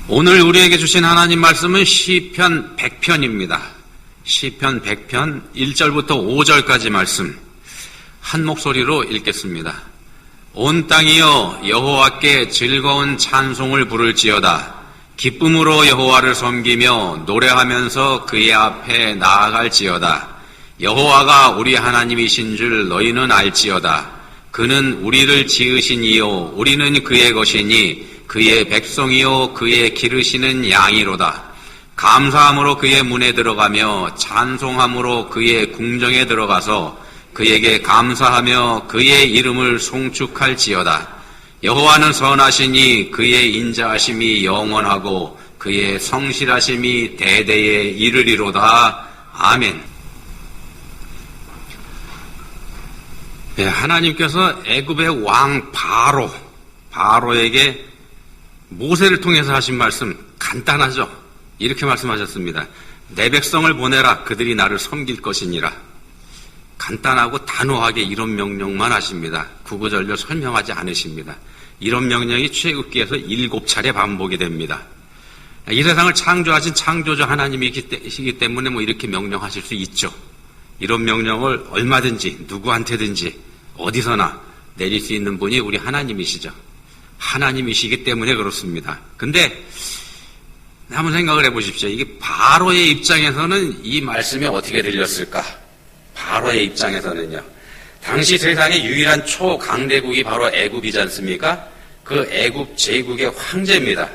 오늘 우리에게 주신 하나님 말씀은 시편 100편입니다. 시편 100편 1절부터 5절까지 말씀 한 목소리로 읽겠습니다. 온 땅이여 여호와께 즐거운 찬송을 부를지어다. 기쁨으로 여호와를 섬기며 노래하면서 그의 앞에 나아갈지어다. 여호와가 우리 하나님이신 줄 너희는 알지어다. 그는 우리를 지으신 이요 우리는 그의 것이니 그의 백성이요 그의 기르시는 양이로다. 감사함으로 그의 문에 들어가며 찬송함으로 그의 궁정에 들어가서 그에게 감사하며 그의 이름을 송축할지어다. 여호와는 선하시니 그의 인자하심이 영원하고 그의 성실하심이 대대에 이르리로다. 아멘. 네, 하나님께서 애굽의 왕 바로에게 모세를 통해서 하신 말씀 간단하죠. 이렇게 말씀하셨습니다. 내 백성을 보내라. 그들이 나를 섬길 것이니라. 간단하고 단호하게 이런 명령만 하십니다. 구구절절 설명하지 않으십니다. 이런 명령이 출애굽기에서 7차례 반복이 됩니다. 이 세상을 창조하신 창조주 하나님이시기 때문에 이렇게 명령하실 수 있죠. 이런 명령을 얼마든지 누구한테든지 어디서나 내릴 수 있는 분이 우리 하나님이시죠. 하나님이시기 때문에 그렇습니다. 근데 한번 생각을 해보십시오. 이게 바로의 입장에서는 이 말씀이 어떻게 들렸을까? 바로의 입장에서는요. 당시 세상의 유일한 초강대국이 바로 애굽이지 않습니까? 그 애굽 제국의 황제입니다.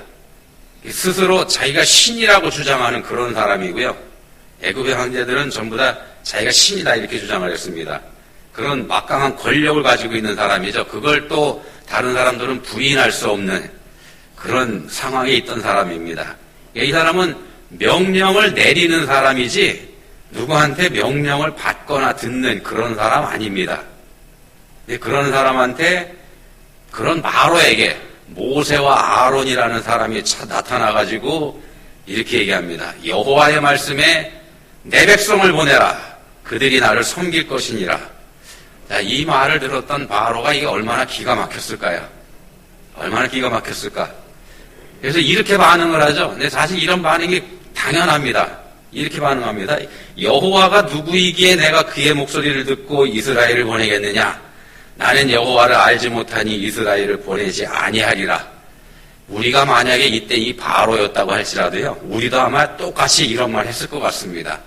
스스로 자기가 신이라고 주장하는 그런 사람이고요. 애굽의 황제들은 전부 다 자기가 신이다 이렇게 주장을 했습니다. 그런 막강한 권력을 가지고 있는 사람이죠. 그걸 또 다른 사람들은 부인할 수 없는 그런 상황에 있던 사람입니다. 이 사람은 명령을 내리는 사람이지 누구한테 명령을 받거나 듣는 그런 사람 아닙니다. 그런 사람한테, 그런 바로에게 모세와 아론이라는 사람이 나타나가지고 이렇게 얘기합니다. 여호와의 말씀에 내 백성을 보내라. 그들이 나를 섬길 것이니라. 자, 이 말을 들었던 바로가 이게 얼마나 기가 막혔을까요? 얼마나 기가 막혔을까? 그래서 이렇게 반응을 하죠. 근데 사실 이런 반응이 당연합니다. 이렇게 반응합니다. 여호와가 누구이기에 내가 그의 목소리를 듣고 이스라엘을 보내겠느냐? 나는 여호와를 알지 못하니 이스라엘을 보내지 아니하리라. 우리가 만약에 이때 이 바로였다고 할지라도요, 우리도 아마 똑같이 이런 말 했을 것 같습니다.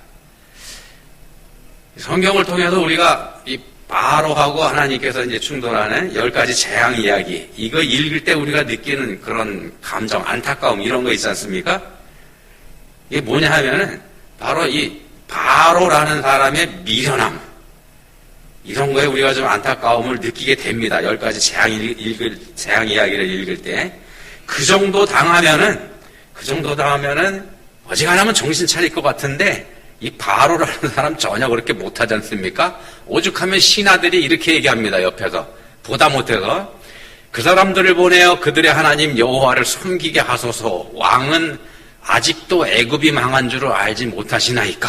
성경을 통해서 우리가 이 바로하고 하나님께서 이제 충돌하는 10가지 재앙 이야기, 이거 읽을 때 우리가 느끼는 그런 감정, 안타까움, 이런 거 있지 않습니까? 이게 뭐냐 하면은, 바로 이 바로라는 사람의 미련함, 이런 거에 우리가 좀 안타까움을 느끼게 됩니다. 10가지 재앙 이야기를 읽을 때. 그 정도 당하면은, 어지간하면 정신 차릴 것 같은데, 이 바로라는 사람 전혀 그렇게 못하지 않습니까? 오죽하면 신하들이 이렇게 얘기합니다. 옆에서. 보다 못해서. 그 사람들을 보내어 그들의 하나님 여호와를 섬기게 하소서. 왕은 아직도 애굽이 망한 줄을 알지 못하시나이까.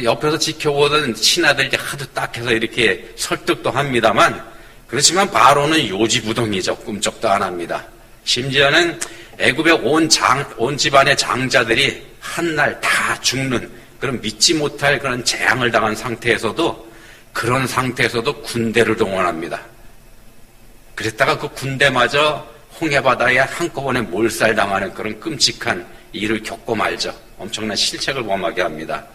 옆에서 지켜보던 신하들이 하도 딱해서 이렇게 설득도 합니다만, 그렇지만 바로는 요지부동이죠. 꿈쩍도 안 합니다. 심지어는 애굽의 온 집안의 장자들이 한날 다 죽는 그런 믿지 못할 그런 재앙을 당한 상태에서도, 그런 상태에서도 군대를 동원합니다. 그랬다가 그 군대마저 홍해바다에 한꺼번에 몰살당하는 그런 끔찍한 일을 겪고 말죠. 엄청난 실책을 범하게 합니다.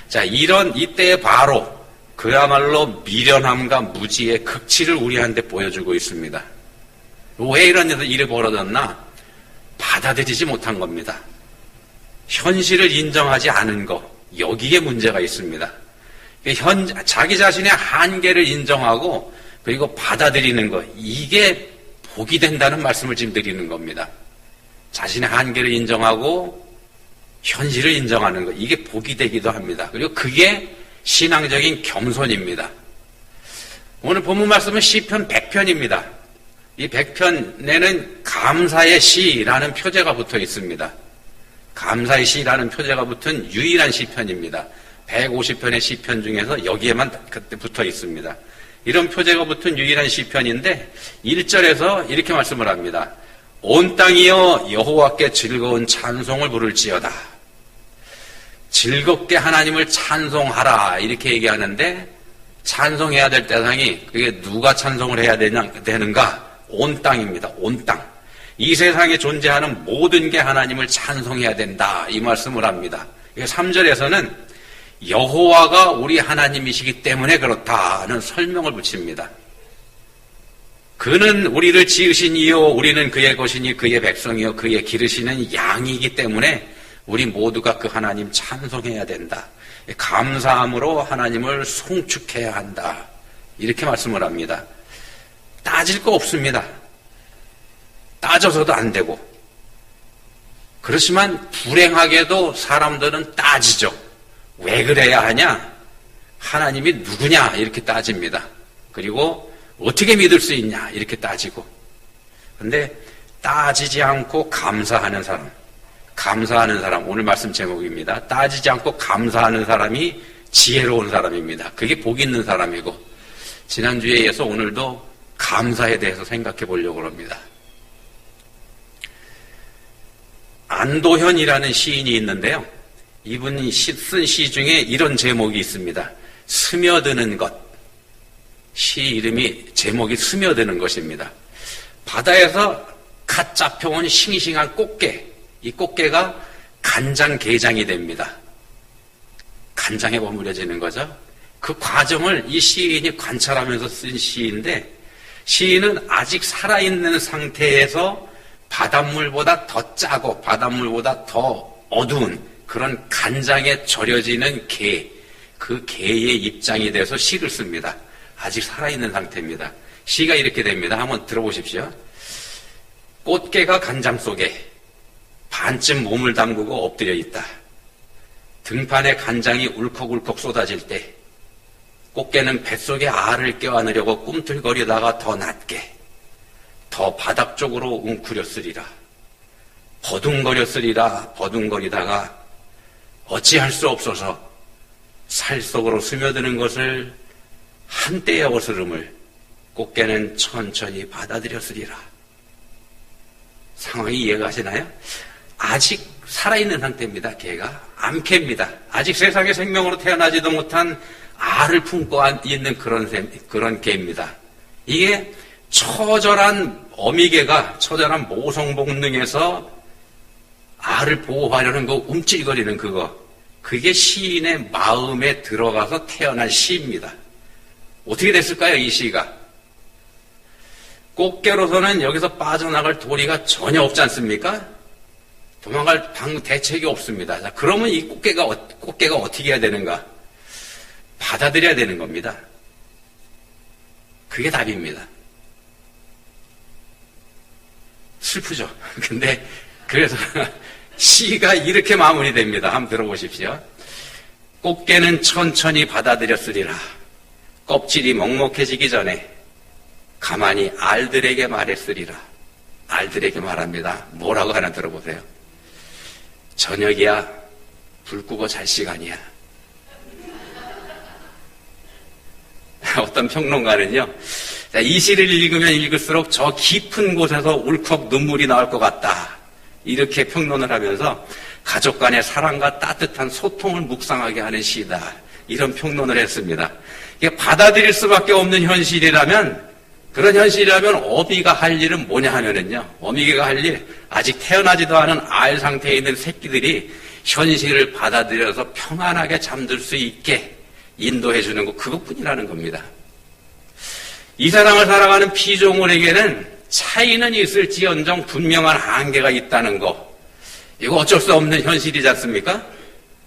자, 이때의 바로, 그야말로 미련함과 무지의 극치를 우리한테 보여주고 있습니다. 왜 이런 일이 벌어졌나? 받아들이지 못한 겁니다. 현실을 인정하지 않은 거, 여기에 문제가 있습니다. 자기 자신의 한계를 인정하고 그리고 받아들이는 거, 이게 복이 된다는 말씀을 지금 드리는 겁니다. 자신의 한계를 인정하고 현실을 인정하는 거, 이게 복이 되기도 합니다. 그리고 그게 신앙적인 겸손입니다. 오늘 본문 말씀은 시편 100편입니다. 이 100편에는 감사의 시라는 표제가 붙어 있습니다. 감사의 시라는 표제가 붙은 유일한 시편입니다. 150편의 시편 중에서 여기에만 그때 붙어 있습니다. 이런 표제가 붙은 유일한 시편인데 1절에서 이렇게 말씀을 합니다. 온 땅이여 여호와께 즐거운 찬송을 부를지어다. 즐겁게 하나님을 찬송하라 이렇게 얘기하는데 찬송해야 될 대상이 그게 누가 찬송을 해야 되는가? 온 땅입니다. 온 땅. 이 세상에 존재하는 모든 게 하나님을 찬송해야 된다 이 말씀을 합니다. 3절에서는 여호와가 우리 하나님이시기 때문에 그렇다는 설명을 붙입니다. 그는 우리를 지으신 이요 우리는 그의 것이니 그의 백성이요 그의 기르시는 양이기 때문에 우리 모두가 그 하나님 찬송해야 된다. 감사함으로 하나님을 송축해야 한다. 이렇게 말씀을 합니다. 따질 거 없습니다. 따져서도 안 되고. 그렇지만 불행하게도 사람들은 따지죠. 왜 그래야 하냐? 하나님이 누구냐? 이렇게 따집니다. 그리고 어떻게 믿을 수 있냐? 이렇게 따지고. 그런데 따지지 않고 감사하는 사람, 오늘 말씀 제목입니다. 따지지 않고 감사하는 사람이 지혜로운 사람입니다. 그게 복 있는 사람이고, 지난주에 이어서 오늘도 감사에 대해서 생각해 보려고 합니다. 안도현이라는 시인이 있는데요. 이분이 쓴 시 중에 이런 제목이 있습니다. 스며드는 것. 시 이름이 제목이 스며드는 것입니다. 바다에서 갓 잡혀온 싱싱한 꽃게, 이 꽃게가 간장게장이 됩니다. 간장에 버무려지는 거죠. 그 과정을 이 시인이 관찰하면서 쓴 시인데, 시인은 아직 살아있는 상태에서 바닷물보다 더 짜고 바닷물보다 더 어두운 그런 간장에 절여지는 게, 그 게의 입장이 돼서 시를 씁니다. 아직 살아있는 상태입니다. 시가 이렇게 됩니다. 한번 들어보십시오. 꽃게가 간장 속에 반쯤 몸을 담그고 엎드려 있다. 등판에 간장이 울컥울컥 쏟아질 때 꽃게는 뱃속에 알을 껴안으려고 꿈틀거리다가 더 낮게, 더 바닥 쪽으로 웅크렸으리라. 버둥거리다가 어찌할 수 없어서 살 속으로 스며드는 것을 한때의 어스름을 꽃게는 천천히 받아들였으리라. 상황이 이해가 가시나요? 아직 살아있는 상태입니다. 개가 암캐입니다. 아직 세상에 생명으로 태어나지도 못한 알을 품고 있는 그런 개입니다. 이게 처절한 어미개가 처절한 모성 본능에서 알을 보호하려는 거 움찔거리는 그게 시인의 마음에 들어가서 태어난 시입니다. 어떻게 됐을까요, 이 시가? 꽃게로서는 여기서 빠져나갈 도리가 전혀 없지 않습니까? 도망갈 대책이 없습니다. 자, 그러면 이 꽃게가 어떻게 해야 되는가? 받아들여야 되는 겁니다. 그게 답입니다. 슬프죠? 근데, 그래서 시가 이렇게 마무리됩니다. 한번 들어보십시오. 꽃게는 천천히 받아들였으리라. 껍질이 먹먹해지기 전에 가만히 알들에게 말했으리라. 알들에게 말합니다. 뭐라고 하나 들어보세요. 저녁이야. 불 끄고 잘 시간이야. 어떤 평론가는요, 이 시를 읽으면 읽을수록 저 깊은 곳에서 울컥 눈물이 나올 것 같다. 이렇게 평론을 하면서 가족 간의 사랑과 따뜻한 소통을 묵상하게 하는 시다. 이런 평론을 했습니다. 이게 받아들일 수밖에 없는 현실이라면, 그런 현실이라면 어미가 할 일은 뭐냐 하면은요, 어미개가 할 일, 아직 태어나지도 않은 알 상태에 있는 새끼들이 현실을 받아들여서 평안하게 잠들 수 있게 인도해 주는 것, 그것뿐이라는 겁니다. 이 세상을 살아가는 피조물에게는 차이는 있을지언정 분명한 한계가 있다는 거, 이거 어쩔 수 없는 현실이지 않습니까?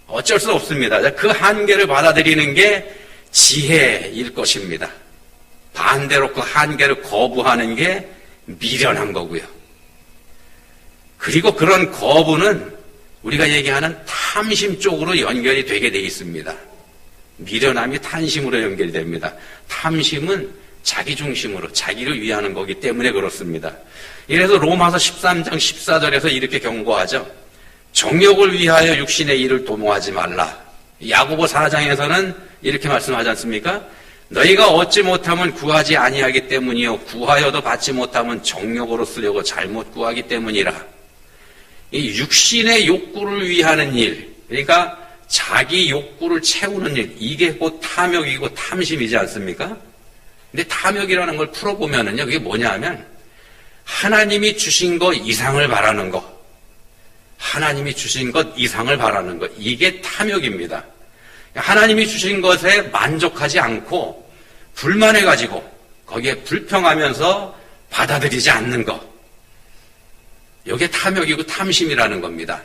어쩔 수 없습니다. 그 한계를 받아들이는 게 지혜일 것입니다. 반대로 그 한계를 거부하는 게 미련한 거고요. 그리고 그런 거부는 우리가 얘기하는 탐심 쪽으로 연결이 되게 돼 있습니다. 미련함이 탐심으로 연결됩니다. 탐심은 자기 중심으로, 자기를 위하는 거기 때문에 그렇습니다. 이래서 로마서 13장 14절에서 이렇게 경고하죠. 정욕을 위하여 육신의 일을 도모하지 말라. 야고보 4장에서는 이렇게 말씀하지 않습니까? 너희가 얻지 못하면 구하지 아니하기 때문이요 구하여도 받지 못하면 정욕으로 쓰려고 잘못 구하기 때문이라. 이 육신의 욕구를 위하는 일, 그러니까 자기 욕구를 채우는 일, 이게 곧 탐욕이고 탐심이지 않습니까? 근데 탐욕이라는 걸 풀어보면은요, 그게 뭐냐 하면 하나님이 주신 것 이상을 바라는 것, 하나님이 주신 것 이상을 바라는 것, 이게 탐욕입니다. 하나님이 주신 것에 만족하지 않고 불만해가지고 거기에 불평하면서 받아들이지 않는 것, 이게 탐욕이고 탐심이라는 겁니다.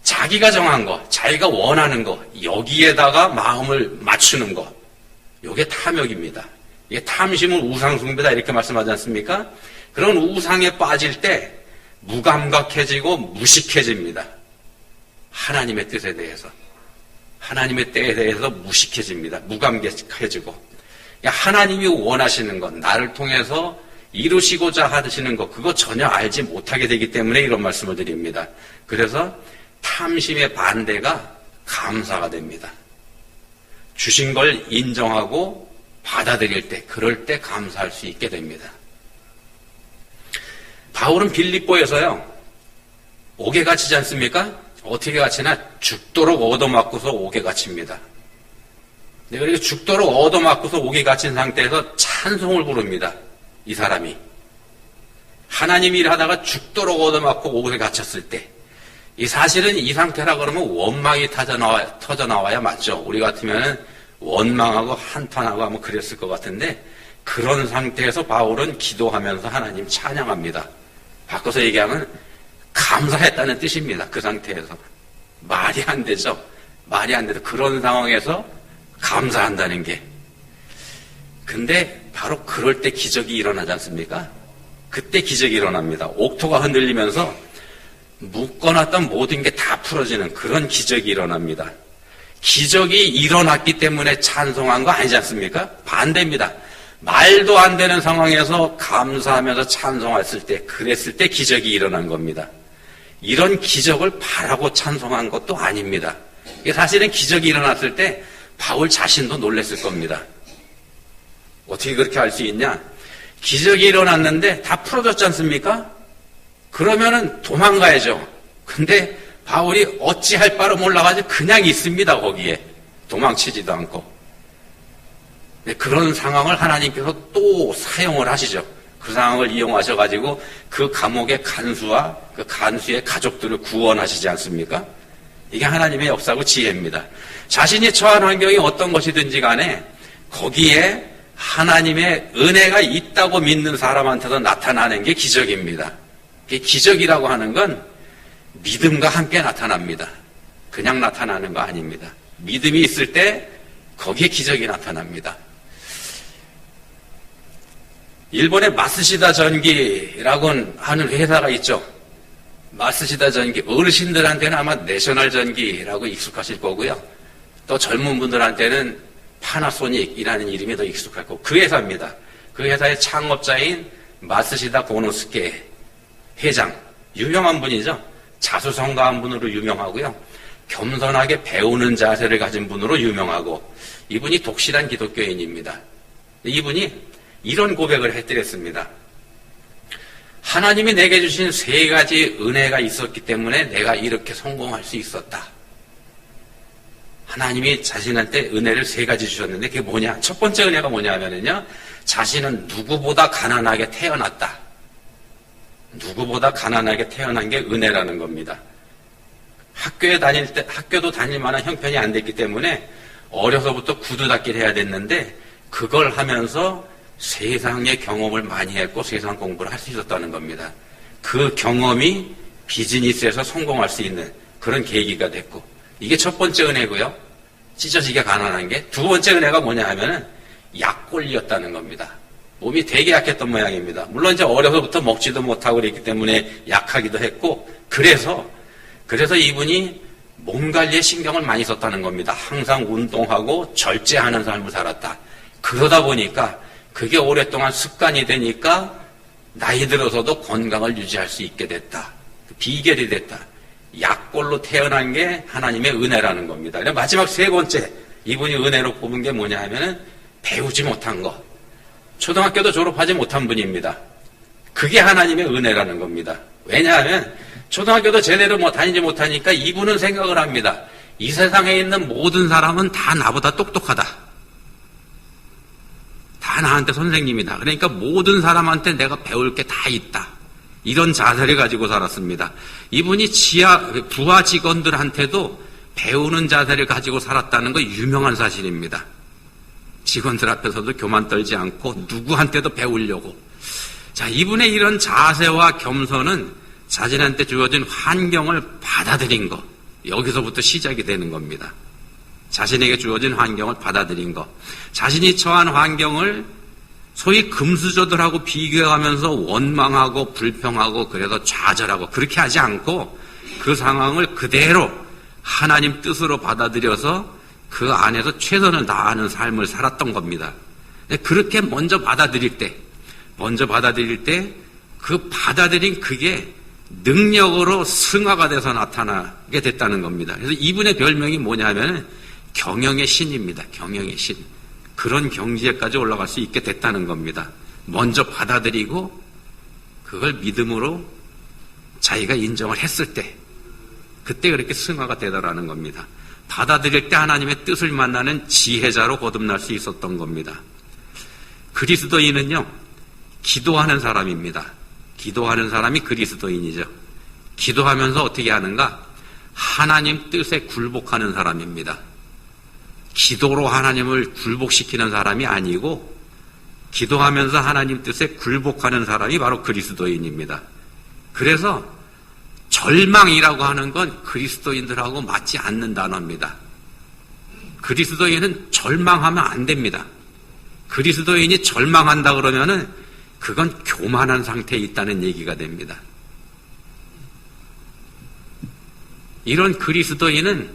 자기가 정한 것, 자기가 원하는 것, 여기에다가 마음을 맞추는 것, 이게 탐욕입니다. 이게 탐심은 우상숭배다 이렇게 말씀하지 않습니까? 그런 우상에 빠질 때 무감각해지고 무식해집니다. 하나님의 뜻에 대해서. 하나님의 때에 대해서 무식해집니다. 무감각해지고. 하나님이 원하시는 것, 나를 통해서 이루시고자 하시는 것, 그거 전혀 알지 못하게 되기 때문에 이런 말씀을 드립니다. 그래서 탐심의 반대가 감사가 됩니다. 주신 걸 인정하고 받아들일 때, 그럴 때 감사할 수 있게 됩니다. 바울은 빌립보에서요, 옥에 갇히지 않습니까? 어떻게 갇히나? 죽도록 얻어맞고서 옥에 갇힙니다. 그리고 죽도록 얻어맞고서 옥에 갇힌 상태에서 찬송을 부릅니다. 이 사람이. 하나님 일하다가 죽도록 얻어맞고 옥에 갇혔을 때, 이 사실은 이 상태라 그러면 원망이 터져 나와야 맞죠. 우리 같으면 원망하고 한탄하고 하면 그랬을 것 같은데, 그런 상태에서 바울은 기도하면서 하나님 찬양합니다. 바꿔서 얘기하면 감사했다는 뜻입니다. 그 상태에서. 말이 안 되죠. 말이 안 돼도 그런 상황에서 감사한다는 게. 근데 바로 그럴 때 기적이 일어나지 않습니까? 그때 기적이 일어납니다. 옥토가 흔들리면서 묶어놨던 모든 게 다 풀어지는 그런 기적이 일어납니다. 기적이 일어났기 때문에 찬송한 거 아니지 않습니까? 반대입니다. 말도 안 되는 상황에서 감사하면서 찬송했을 때, 그랬을 때 기적이 일어난 겁니다. 이런 기적을 바라고 찬송한 것도 아닙니다. 사실은 기적이 일어났을 때 바울 자신도 놀랐을 겁니다. 어떻게 그렇게 할 수 있냐? 기적이 일어났는데 다 풀어졌지 않습니까? 그러면은 도망가야죠. 근데 바울이 어찌할 바를 몰라가지고 그냥 있습니다, 거기에. 도망치지도 않고. 그런 상황을 하나님께서 또 사용을 하시죠. 그 상황을 이용하셔가지고 그 감옥의 간수와 그 간수의 가족들을 구원하시지 않습니까? 이게 하나님의 역사고 지혜입니다. 자신이 처한 환경이 어떤 것이든지 간에 거기에 하나님의 은혜가 있다고 믿는 사람한테서 나타나는 게 기적입니다. 기적이라고 하는 건 믿음과 함께 나타납니다. 그냥 나타나는 거 아닙니다. 믿음이 있을 때 거기에 기적이 나타납니다. 일본의 마쓰시다 전기라고 하는 회사가 있죠. 마쓰시다 전기, 어르신들한테는 아마 내셔널 전기라고 익숙하실 거고요. 또 젊은 분들한테는 파나소닉이라는 이름이 더 익숙할 거고, 그 회사입니다. 그 회사의 창업자인 마쓰시다 고노스케 회장, 유명한 분이죠. 자수성가한 분으로 유명하고요. 겸손하게 배우는 자세를 가진 분으로 유명하고, 이분이 독실한 기독교인입니다. 이분이 이런 고백을 해드렸습니다. 하나님이 내게 주신 3가지 은혜가 있었기 때문에 내가 이렇게 성공할 수 있었다. 하나님이 자신한테 은혜를 3가지 주셨는데 그게 뭐냐? 첫 번째 은혜가 뭐냐면요, 자신은 누구보다 가난하게 태어났다. 누구보다 가난하게 태어난 게 은혜라는 겁니다. 학교에 다닐 때, 학교도 다닐 만한 형편이 안 됐기 때문에 어려서부터 구두 닦기를 해야 됐는데, 그걸 하면서 세상의 경험을 많이 했고 세상 공부를 할 수 있었다는 겁니다. 그 경험이 비즈니스에서 성공할 수 있는 그런 계기가 됐고, 이게 첫 번째 은혜고요. 찢어지게 가난한 게. 두 번째 은혜가 뭐냐 하면은 약골이었다는 겁니다. 몸이 되게 약했던 모양입니다. 물론 이제 어려서부터 먹지도 못하고 그랬기 때문에 약하기도 했고, 그래서 이분이 몸 관리에 신경을 많이 썼다는 겁니다. 항상 운동하고 절제하는 삶을 살았다. 그러다 보니까 그게 오랫동안 습관이 되니까 나이 들어서도 건강을 유지할 수 있게 됐다. 비결이 됐다. 약골로 태어난 게 하나님의 은혜라는 겁니다. 마지막 3번째, 이분이 은혜로 뽑은 게 뭐냐 하면은 배우지 못한 거, 초등학교도 졸업하지 못한 분입니다. 그게 하나님의 은혜라는 겁니다. 왜냐하면 초등학교도 제대로 다니지 못하니까 이분은 생각을 합니다. 이 세상에 있는 모든 사람은 다 나보다 똑똑하다. 다 나한테 선생님이다. 그러니까 모든 사람한테 내가 배울 게 다 있다. 이런 자세를 가지고 살았습니다. 이분이 부하 직원들한테도 배우는 자세를 가지고 살았다는 거 유명한 사실입니다. 직원들 앞에서도 교만 떨지 않고 누구한테도 배우려고. 자, 이분의 이런 자세와 겸손은 자신한테 주어진 환경을 받아들인 것. 여기서부터 시작이 되는 겁니다. 자신에게 주어진 환경을 받아들인 것. 자신이 처한 환경을 소위 금수저들하고 비교하면서 원망하고 불평하고 그래서 좌절하고 그렇게 하지 않고 그 상황을 그대로 하나님 뜻으로 받아들여서 그 안에서 최선을 다하는 삶을 살았던 겁니다. 그렇게 먼저 받아들일 때 그 받아들인 그게 능력으로 승화가 돼서 나타나게 됐다는 겁니다. 그래서 이분의 별명이 뭐냐면 경영의 신입니다. 경영의 신. 그런 경지에까지 올라갈 수 있게 됐다는 겁니다. 먼저 받아들이고 그걸 믿음으로 자기가 인정을 했을 때 그때 그렇게 승화가 되더라는 겁니다. 받아들일 때 하나님의 뜻을 만나는 지혜자로 거듭날 수 있었던 겁니다. 그리스도인은요, 기도하는 사람입니다. 기도하는 사람이 그리스도인이죠. 기도하면서 어떻게 하는가? 하나님 뜻에 굴복하는 사람입니다. 기도로 하나님을 굴복시키는 사람이 아니고 기도하면서 하나님 뜻에 굴복하는 사람이 바로 그리스도인입니다. 그래서 절망이라고 하는 건 그리스도인들하고 맞지 않는 단어입니다. 그리스도인은 절망하면 안 됩니다. 그리스도인이 절망한다 그러면은 그건 교만한 상태에 있다는 얘기가 됩니다. 이런 그리스도인은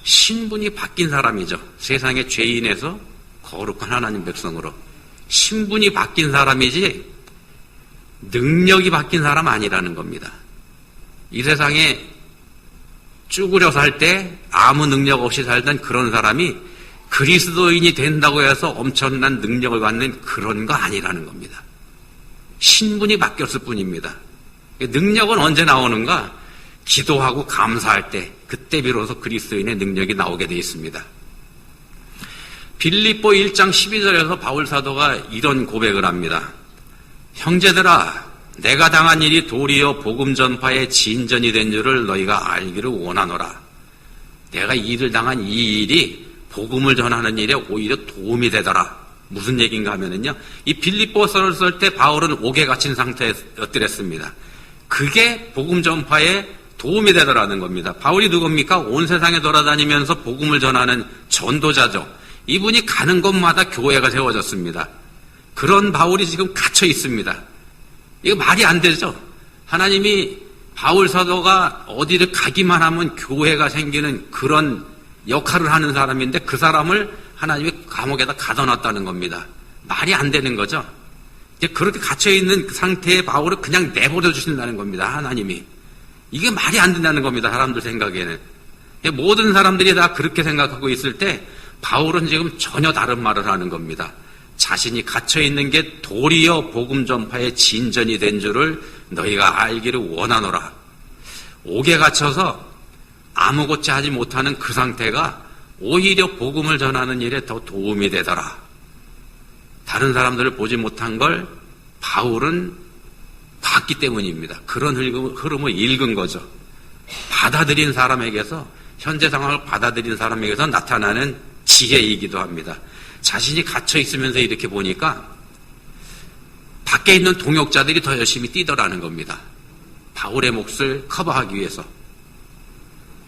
신분이 바뀐 사람이죠. 세상의 죄인에서 거룩한 하나님 백성으로 신분이 바뀐 사람이지 능력이 바뀐 사람 아니라는 겁니다. 이 세상에 쭈그려 살 때 아무 능력 없이 살던 그런 사람이 그리스도인이 된다고 해서 엄청난 능력을 갖는 그런 거 아니라는 겁니다. 신분이 바뀌었을 뿐입니다. 능력은 언제 나오는가? 기도하고 감사할 때, 그때 비로소 그리스도인의 능력이 나오게 되어 있습니다. 빌립보 1장 12절에서 바울 사도가 이런 고백을 합니다. 형제들아, 내가 당한 일이 도리어 복음 전파의 진전이 된 줄을 너희가 알기를 원하노라. 내가 이 일을 당한 이 일이 복음을 전하는 일에 오히려 도움이 되더라. 무슨 얘기인가 하면은요, 이 빌립보서를 쓸 때 바울은 옥에 갇힌 상태였더랬습니다. 그게 복음 전파에 도움이 되더라는 겁니다. 바울이 누굽니까? 온 세상에 돌아다니면서 복음을 전하는 전도자죠. 이분이 가는 곳마다 교회가 세워졌습니다. 그런 바울이 지금 갇혀 있습니다. 이거 말이 안 되죠. 하나님이 바울 사도가 어디를 가기만 하면 교회가 생기는 그런 역할을 하는 사람인데 그 사람을 하나님이 감옥에다 가둬놨다는 겁니다. 말이 안 되는 거죠. 이제 그렇게 갇혀있는 상태의 바울을 그냥 내버려 주신다는 겁니다. 하나님이. 이게 말이 안 된다는 겁니다. 사람들 생각에는. 모든 사람들이 다 그렇게 생각하고 있을 때 바울은 지금 전혀 다른 말을 하는 겁니다. 자신이 갇혀있는 게 도리어 복음 전파의 진전이 된 줄을 너희가 알기를 원하노라. 옥에 갇혀서 아무것도 하지 못하는 그 상태가 오히려 복음을 전하는 일에 더 도움이 되더라. 다른 사람들을 보지 못한 걸 바울은 봤기 때문입니다. 그런 흐름을 읽은 거죠. 받아들인 사람에게서, 현재 상황을 받아들인 사람에게서 나타나는 지혜이기도 합니다. 자신이 갇혀 있으면서 이렇게 보니까 밖에 있는 동역자들이 더 열심히 뛰더라는 겁니다. 바울의 몫을 커버하기 위해서.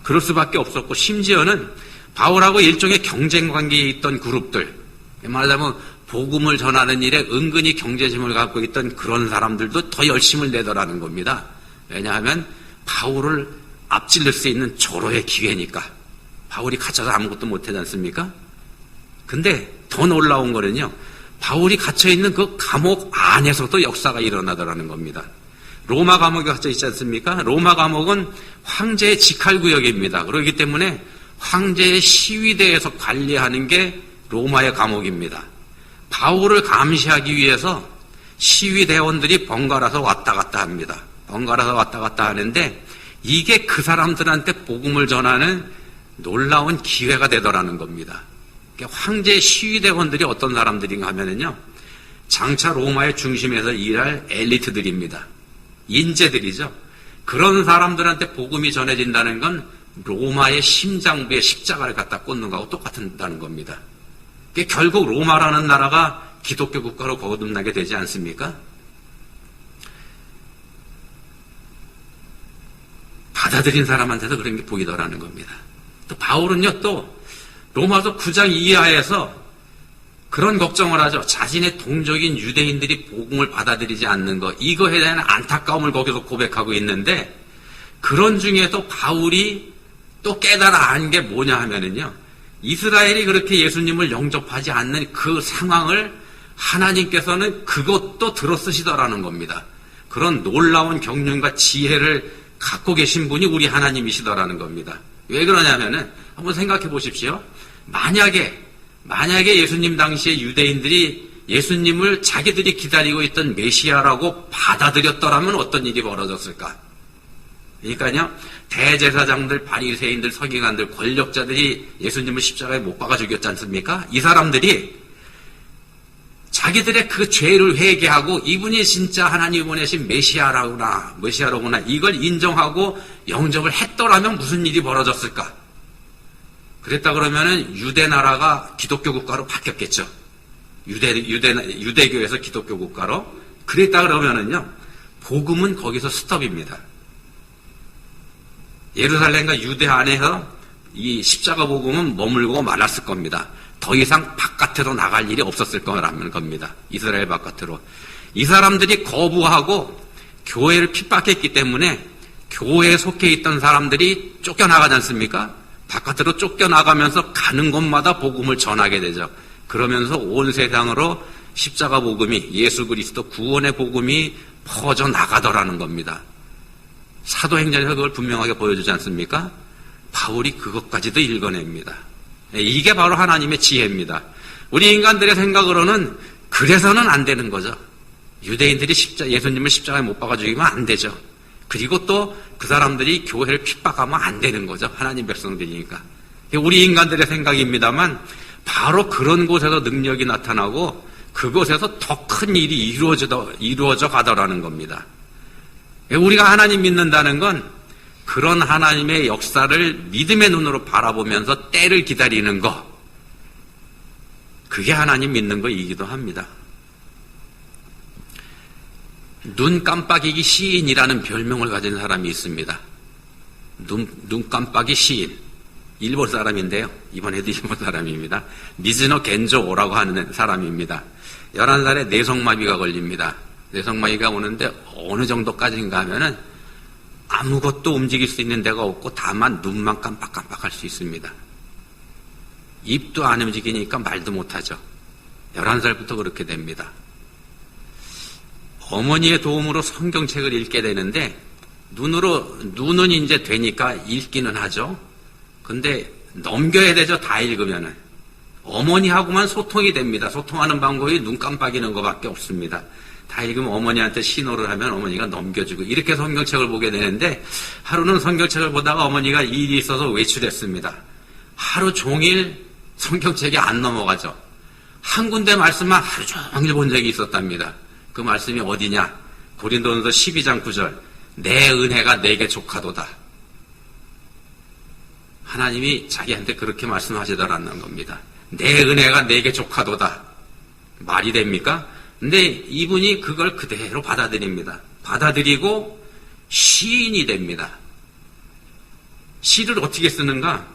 그럴 수밖에 없었고, 심지어는 바울하고 일종의 경쟁 관계에 있던 그룹들, 말하자면 복음을 전하는 일에 은근히 경제심을 갖고 있던 그런 사람들도 더 열심을 내더라는 겁니다. 왜냐하면 바울을 앞질릴 수 있는 조로의 기회니까. 바울이 갇혀서 아무것도 못하지 않습니까? 근데 더 놀라운 거는요, 바울이 갇혀있는 그 감옥 안에서도 역사가 일어나더라는 겁니다. 로마 감옥에 갇혀 있지 않습니까? 로마 감옥은 황제의 직할구역입니다. 그렇기 때문에 황제의 시위대에서 관리하는 게 로마의 감옥입니다. 바울을 감시하기 위해서 시위대원들이 번갈아서 왔다 갔다 합니다. 번갈아서 왔다 갔다 하는데 이게 그 사람들한테 복음을 전하는 놀라운 기회가 되더라는 겁니다. 황제 시위대원들이 어떤 사람들인가 하면은요, 장차 로마의 중심에서 일할 엘리트들입니다. 인재들이죠. 그런 사람들한테 복음이 전해진다는 건 로마의 심장부에 십자가를 갖다 꽂는 거하고 똑같다는 겁니다. 결국 로마라는 나라가 기독교 국가로 거듭나게 되지 않습니까? 받아들인 사람한테도 그런 게 보이더라는 겁니다. 또 바울은요, 또 로마서 9장 이하에서 그런 걱정을 하죠. 자신의 동족인 유대인들이 복음을 받아들이지 않는 것, 이거에 대한 안타까움을 거기서 고백하고 있는데, 그런 중에도 바울이 또 깨달아 안 게 뭐냐 하면은요, 이스라엘이 그렇게 예수님을 영접하지 않는 그 상황을 하나님께서는 그것도 들어쓰시더라는 겁니다. 그런 놀라운 경륜과 지혜를 갖고 계신 분이 우리 하나님이시더라는 겁니다. 왜 그러냐면은 한번 생각해 보십시오. 만약에 예수님 당시에 유대인들이 예수님을 자기들이 기다리고 있던 메시아라고 받아들였더라면 어떤 일이 벌어졌을까? 그러니까요, 대제사장들, 바리새인들, 서기관들, 권력자들이 예수님을 십자가에 못 박아 죽였지 않습니까? 이 사람들이 자기들의 그 죄를 회개하고 이분이 진짜 하나님이 보내신 메시아로구나 이걸 인정하고 영접을 했더라면 무슨 일이 벌어졌을까? 그랬다 그러면은 유대 나라가 기독교 국가로 바뀌었겠죠. 유대교에서 기독교 국가로. 그랬다 그러면은요, 복음은 거기서 스톱입니다. 예루살렘과 유대 안에서 이 십자가 복음은 머물고 말았을 겁니다. 더 이상 바깥으로 나갈 일이 없었을 거라는 겁니다. 이스라엘 바깥으로. 이 사람들이 거부하고 교회를 핍박했기 때문에 교회에 속해 있던 사람들이 쫓겨나가지 않습니까? 바깥으로 쫓겨나가면서 가는 곳마다 복음을 전하게 되죠. 그러면서 온 세상으로 십자가 복음이, 예수 그리스도 구원의 복음이 퍼져나가더라는 겁니다. 사도행전에서 그걸 분명하게 보여주지 않습니까? 바울이 그것까지도 읽어냅니다. 이게 바로 하나님의 지혜입니다. 우리 인간들의 생각으로는 그래서는 안 되는 거죠. 유대인들이 예수님을 십자가에 못 박아 죽이면 안 되죠. 그리고 또 그 사람들이 교회를 핍박하면 안 되는 거죠. 하나님 백성들이니까. 우리 인간들의 생각입니다만 바로 그런 곳에서 능력이 나타나고 그곳에서 더 큰 일이 이루어져 가더라는 겁니다. 우리가 하나님 믿는다는 건 그런 하나님의 역사를 믿음의 눈으로 바라보면서 때를 기다리는 것, 그게 하나님 믿는 거이기도 합니다. 눈 깜빡이기 시인이라는 별명을 가진 사람이 있습니다. 눈 깜빡이 시인. 일본 사람인데요. 이번에도 일본 사람입니다. 미즈노 겐조라고 하는 사람입니다. 11살에 뇌성마비가 걸립니다. 뇌성마비가 오는데 어느 정도까지인가 하면은 아무것도 움직일 수 있는 데가 없고 다만 눈만 깜빡깜빡할 수 있습니다. 입도 안 움직이니까 말도 못하죠. 11살부터 그렇게 됩니다. 어머니의 도움으로 성경책을 읽게 되는데 눈은 이제 되니까 읽기는 하죠. 근데 넘겨야 되죠. 다 읽으면은. 어머니하고만 소통이 됩니다. 소통하는 방법이 눈 깜빡이는 것밖에 없습니다. 다 읽으면 어머니한테 신호를 하면 어머니가 넘겨주고 이렇게 성경책을 보게 되는데, 하루는 성경책을 보다가 어머니가 일이 있어서 외출했습니다. 하루 종일 성경책이 안 넘어가죠. 한 군데 말씀만 하루 종일 본 적이 있었답니다. 그 말씀이 어디냐? 고린도전서 12장 9절. 내 은혜가 내게 족하도다. 하나님이 자기한테 그렇게 말씀하시더라는 겁니다. 내 은혜가 내게 족하도다. 말이 됩니까? 근데 이분이 그걸 그대로 받아들입니다. 받아들이고 시인이 됩니다. 시를 어떻게 쓰는가?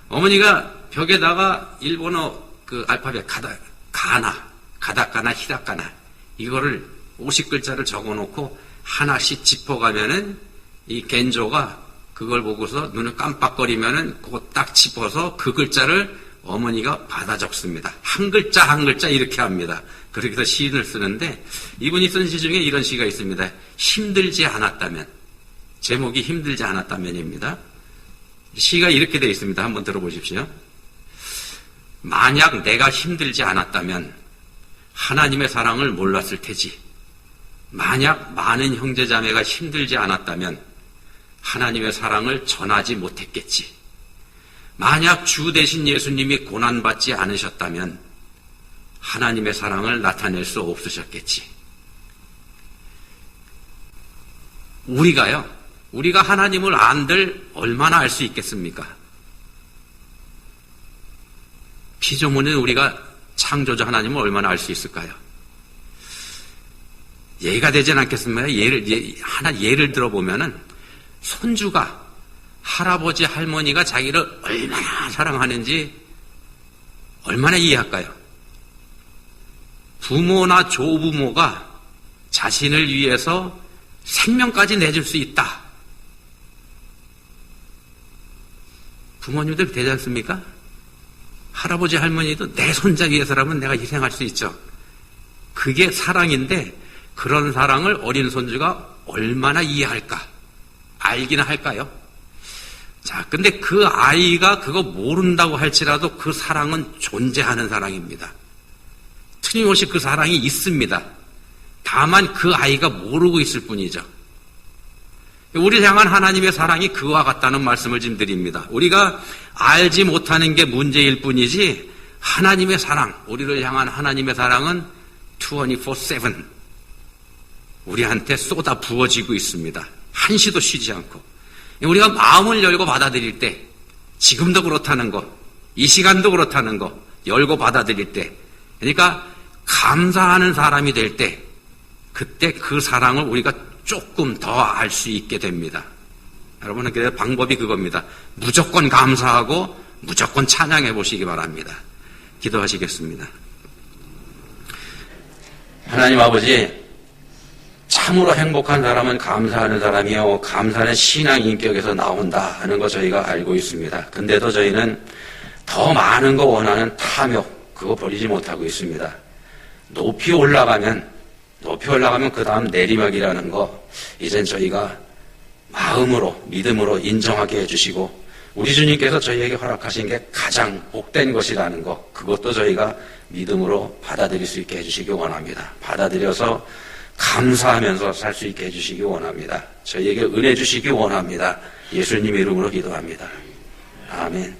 어머니가 벽에다가 일본어 그 알파벳 가다카나, 히라카나 이거를 50글자를 적어놓고 하나씩 짚어가면은 이 겐조가 그걸 보고서 눈을 깜빡거리면은 그거 딱 짚어서 그 글자를 어머니가 받아 적습니다. 한 글자 한 글자 이렇게 합니다. 그렇게 해서 시인을 쓰는데, 이분이 쓴 시 중에 이런 시가 있습니다. 힘들지 않았다면. 제목이 힘들지 않았다면입니다. 시가 이렇게 되어 있습니다. 한번 들어보십시오. 만약 내가 힘들지 않았다면 하나님의 사랑을 몰랐을 테지. 만약 많은 형제자매가 힘들지 않았다면 하나님의 사랑을 전하지 못했겠지. 만약 주 대신 예수님이 고난받지 않으셨다면 하나님의 사랑을 나타낼 수 없으셨겠지. 우리가 하나님을 안들 얼마나 알 수 있겠습니까? 피조물인 우리가 창조주 하나님을 얼마나 알 수 있을까요? 예가 되진 않겠습니까? 예를 들어보면은 손주가 할아버지 할머니가 자기를 얼마나 사랑하는지 얼마나 이해할까요? 부모나 조부모가 자신을 위해서 생명까지 내줄 수 있다. 부모님들 되지 않습니까? 할아버지 할머니도 내 손자 위해서라면 내가 희생할 수 있죠. 그게 사랑인데 그런 사랑을 어린 손주가 얼마나 이해할까? 알기나 할까요? 자, 근데 그 아이가 그거 모른다고 할지라도 그 사랑은 존재하는 사랑입니다. 틀림없이 그 사랑이 있습니다. 다만 그 아이가 모르고 있을 뿐이죠. 우리를 향한 하나님의 사랑이 그와 같다는 말씀을 지금 드립니다. 우리가 알지 못하는 게 문제일 뿐이지 하나님의 사랑, 우리를 향한 하나님의 사랑은 24/7 우리한테 쏟아 부어지고 있습니다. 한시도 쉬지 않고. 우리가 마음을 열고 받아들일 때, 지금도 그렇다는 거, 이 시간도 그렇다는 거 열고 받아들일 때, 그러니까 감사하는 사람이 될 때, 그때 그 사랑을 우리가 조금 더 알 수 있게 됩니다. 여러분은 그래서 방법이 그겁니다. 무조건 감사하고 무조건 찬양해 보시기 바랍니다. 기도하시겠습니다. 하나님 아버지, 참으로 행복한 사람은 감사하는 사람이요, 감사는 신앙 인격에서 나온다 하는 거 저희가 알고 있습니다. 근데도 저희는 더 많은 거 원하는 탐욕, 그거 버리지 못하고 있습니다. 높이 올라가면 그 다음 내리막이라는 거 이젠 저희가 마음으로 믿음으로 인정하게 해주시고, 우리 주님께서 저희에게 허락하신 게 가장 복된 것이라는 거, 그것도 저희가 믿음으로 받아들일 수 있게 해주시기 원합니다. 받아들여서 감사하면서 살 수 있게 해주시기 원합니다. 저희에게 은혜 주시기 원합니다. 예수님 이름으로 기도합니다. 아멘.